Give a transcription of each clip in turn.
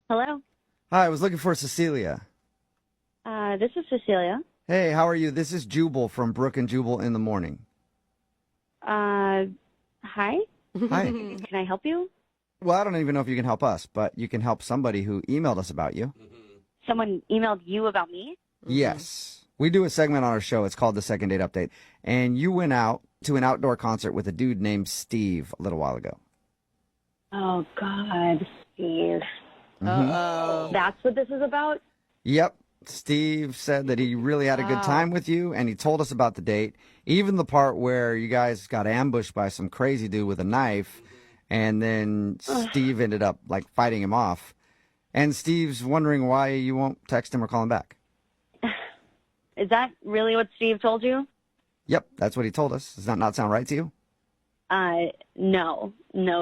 Hello. Hi, I was looking for Cecilia. This is Cecilia. Hey, how are you? This is Jubal from Brooke and Jubal in the Morning. Hi. Hi. Can I help you? Well, I don't even know if you can help us, but you can help somebody who emailed us about you. Someone emailed you about me? Yes. We do a segment on our show. It's called the Second Date Update. And you went out to an outdoor concert with a dude named Steve a little while ago. Oh, God, Steve. Uh-oh. That's what this is about? Yep. Steve said that he really had a good time with you, and he told us about the date, even the part where you guys got ambushed by some crazy dude with a knife, and then Steve ended up, like, fighting him off. And Steve's wondering why you won't text him or call him back. Is that really what Steve told you? Yep, that's what he told us. Does that not sound right to you? No,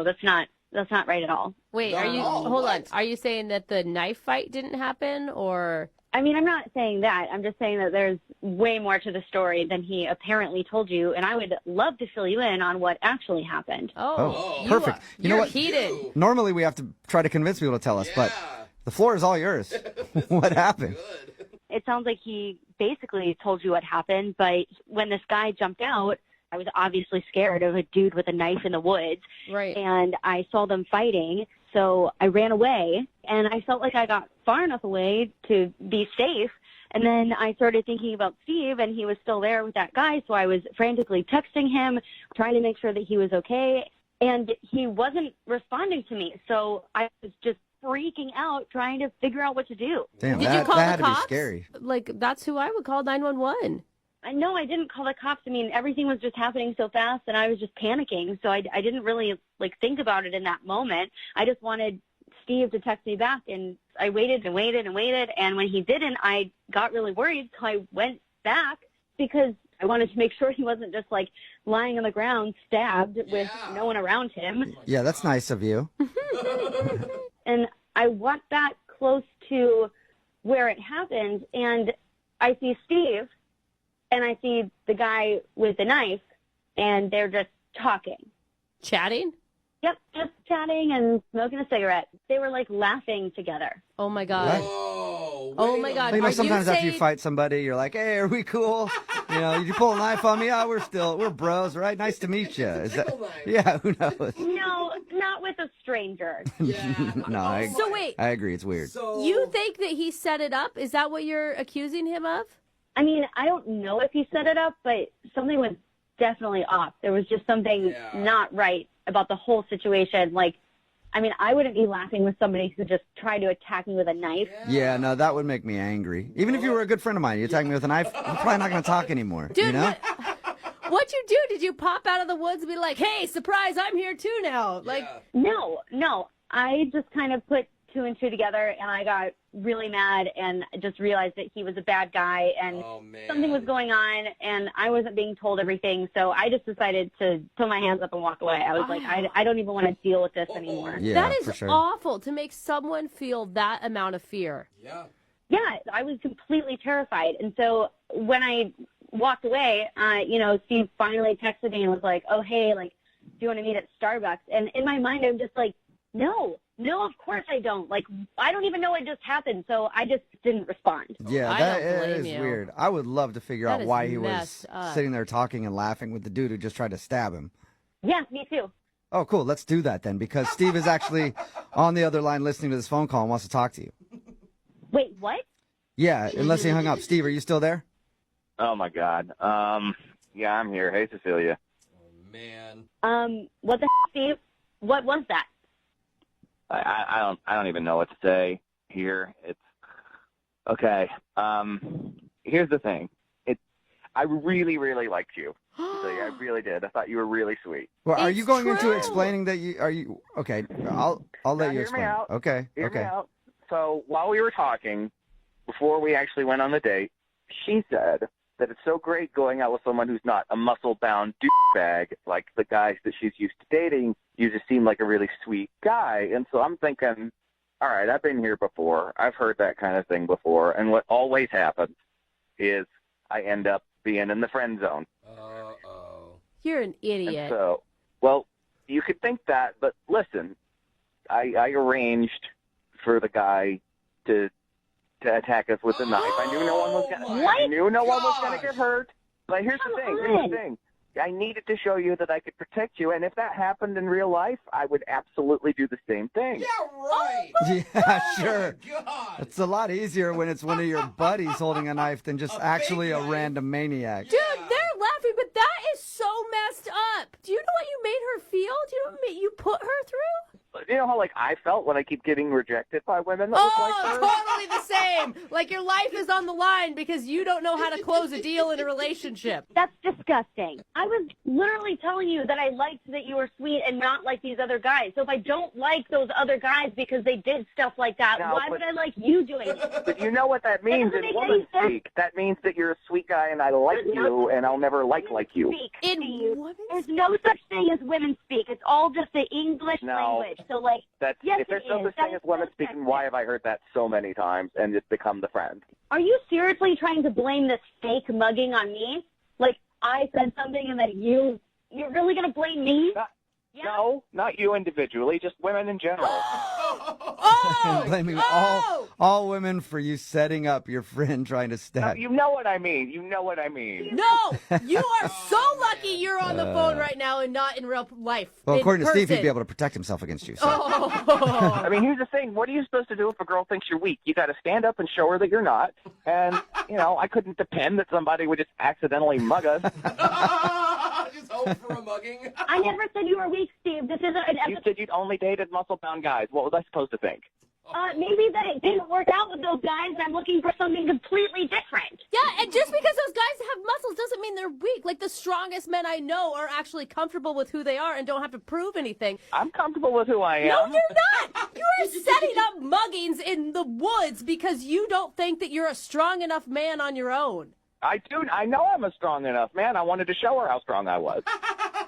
that's not right at all. Wait, hold on. Are you saying that the knife fight didn't happen, or? I mean, I'm not saying that. I'm just saying that there's way more to the story than he apparently told you, and I would love to fill you in on what actually happened. Oh, perfect. You know what? Heated. Normally we have to try to convince people to tell us, but the floor is all yours. What happened? It sounds like he basically told you what happened, but when this guy jumped out, I was obviously scared of a dude with a knife in the woods. Right. And I saw them fighting, so I ran away, and I felt like I got far enough away to be safe. And then I started thinking about Steve, and he was still there with that guy, so I was frantically texting him, trying to make sure that he was okay. And he wasn't responding to me, so I was just freaking out, trying to figure out what to do. Damn, Did that, you call that the had to cops? be scary. Like, that's who I would call 911. No, I didn't call the cops. I mean, everything was just happening so fast, and I was just panicking. So I didn't really, think about it in that moment. I just wanted Steve to text me back, and I waited and waited and waited. And when he didn't, I got really worried, so I went back because I wanted to make sure he wasn't just, lying on the ground, stabbed with no one around him. Yeah, that's nice of you. And I walked back close to where it happened, and I see Steve, and I see the guy with the knife, and they're just talking. Chatting? Yep, just chatting and smoking a cigarette. They were, laughing together. Oh, my God. Oh, my God. Sometimes after you fight somebody, you're like, hey, are we cool? Did you pull a knife on me? Oh, we're bros, right? Nice to meet you. Yeah, who knows? No, not with a stranger. No, So wait. I agree. It's weird. You think that he set it up? Is that what you're accusing him of? I mean, I don't know if he set it up, but something was definitely off. There was just something not right about the whole situation. I wouldn't be laughing with somebody who just tried to attack me with a knife. Yeah, no, that would make me angry. Even if you were a good friend of mine, you attack me with a knife, I'm probably not going to talk anymore. Dude, what'd you do? Did you pop out of the woods and be like, hey, surprise, I'm here too now? No. I just kind of put two and two together, and I got really mad and just realized that he was a bad guy, and something was going on, and I wasn't being told everything, so I just decided to put my hands up and walk away. I was like, I don't even want to deal with this anymore. Yeah, that is for sure. awful to make someone feel that amount of fear. Yeah, I was completely terrified, and so when I walked away, Steve finally texted me and was like, oh, hey, do you want to meet at Starbucks? And in my mind, I'm just like, no, of course I don't. I don't even know what just happened, so I just didn't respond. Yeah, that is weird. I would love to figure out why he was sitting there talking and laughing with the dude who just tried to stab him. Yeah, me too. Oh, cool. Let's do that then, because Steve is actually on the other line listening to this phone call and wants to talk to you. Wait, what? Yeah, unless he hung up. Steve, are you still there? Oh my God. Yeah, I'm here. Hey, Cecilia. Oh man. What the Steve? What was that? I don't even know what to say here. It's okay. Here's the thing. I really, really liked you. Cecilia. I really did. I thought you were really sweet. Well, are you going into true. explaining that you okay? I'll let you explain. Hear me out. Okay. Hear me out. So while we were talking, before we actually went on the date, she said that it's so great going out with someone who's not a muscle-bound douchebag like the guys that she's used to dating. You just seem like a really sweet guy. And so I'm thinking, all right, I've been here before. I've heard that kind of thing before. And what always happens is I end up being in the friend zone. Uh-oh. You're an idiot. And so, well, you could think that, but listen, I arranged for the guy to attack us with the knife. I knew no one was gonna. I knew no one was gonna get hurt. But here's the thing. I needed to show you that I could protect you, and if that happened in real life, I would absolutely do the same thing. Yeah, right. Yeah, sure. God. It's a lot easier when it's one of your buddies holding a knife than just actually a knife. random maniac. Dude, they're laughing, but that is so messed up. Do you know what you made her feel? Do you know what you put her through? You know how like I felt when I keep getting rejected by women that look like her? Totally the same. Like your life is on the line because you don't know how to close a deal in a relationship. That's disgusting. I was literally telling you that I liked that you were sweet and not like these other guys. So if I don't like those other guys because they did stuff like that, why would I like you doing it? But you know what that means in woman speak. That means that you're a sweet guy and I like you and I'll never like you. There's no such thing as women speak. It's all just the English language. So like, yes, if there's no such thing as women speaking, why have I heard that so many times and it's become the friend? Are you seriously trying to blame this fake mugging on me? Like I said something and that you're really gonna blame me? No, not you individually, just women in general. Oh! Blaming all women for you setting up your friend trying to stab. You know what I mean. No, you are so lucky you're on the phone right now and not in real life. Well, according to Steve, he'd be able to protect himself against you. So. I mean, here's the thing. What are you supposed to do if a girl thinks you're weak? You got to stand up and show her that you're not. And, I couldn't depend that somebody would just accidentally mug us. Just hope for a mugging. I never said you were weak, Steve. This isn't an You said you'd only dated muscle-bound guys. What was I supposed to think? Maybe that it didn't work out with those guys. I'm looking for something completely different. Yeah, and just because those guys have muscles doesn't mean they're weak. Like the strongest men I know are actually comfortable with who they are and don't have to prove anything. I'm comfortable with who I am. No, you're not. You are setting up muggings in the woods because you don't think that you're a strong enough man on your own. I do. I know I'm a strong enough man. I wanted to show her how strong I was.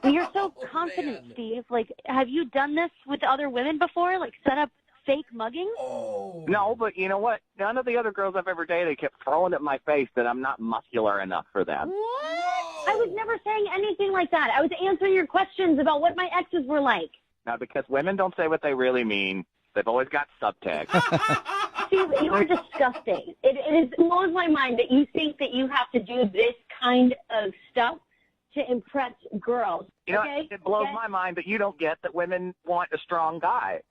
You're so confident, Steve. Like, have you done this with other women before? Like, set up fake mugging? Oh. No, but you know what? None of the other girls I've ever dated kept throwing at my face that I'm not muscular enough for them. What? I was never saying anything like that. I was answering your questions about what my exes were like. Now, because women don't say what they really mean, they've always got subtext. Steve, you are disgusting. It blows my mind that you think that you have to do this kind of stuff to impress girls. Okay? It blows my mind that you don't get that women want a strong guy.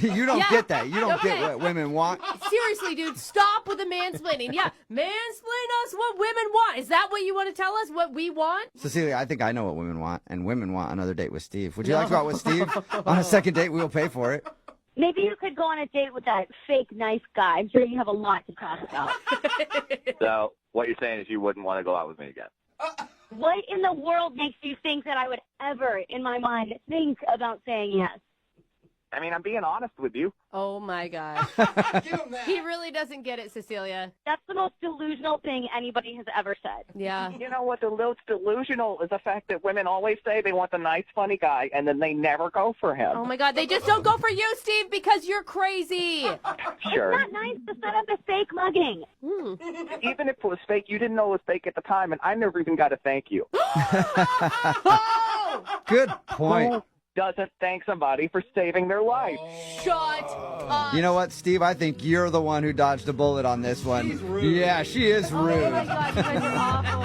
You don't get that. You don't get what women want. Seriously, dude, stop with the mansplaining. Yeah, mansplain us what women want. Is that what you want to tell us, what we want? Cecilia, I think I know what women want, and women want another date with Steve. Would you like to go out with Steve? On a second date, we'll pay for it. Maybe you could go on a date with that fake nice guy. I'm sure you have a lot to talk about. So what you're saying is you wouldn't want to go out with me again? What in the world makes you think that I would ever, in my mind, think about saying yes? I mean, I'm being honest with you. Oh, my gosh. Give him that. He really doesn't get it, Cecilia. That's the most delusional thing anybody has ever said. Yeah. You know what? What's delusional is the fact that women always say they want the nice, funny guy, and then they never go for him. Oh, my God. They just don't go for you, Steve, because you're crazy. Sure. It's not nice to set up a fake mugging. Even if it was fake, you didn't know it was fake at the time, and I never even got to thank you. Oh! Good point. Who doesn't thank somebody for saving their life? Shut up. You know what, Steve? I think you're the one who dodged a bullet on this one. She's rude. Yeah, she is rude. Oh, my God. You guys are awful.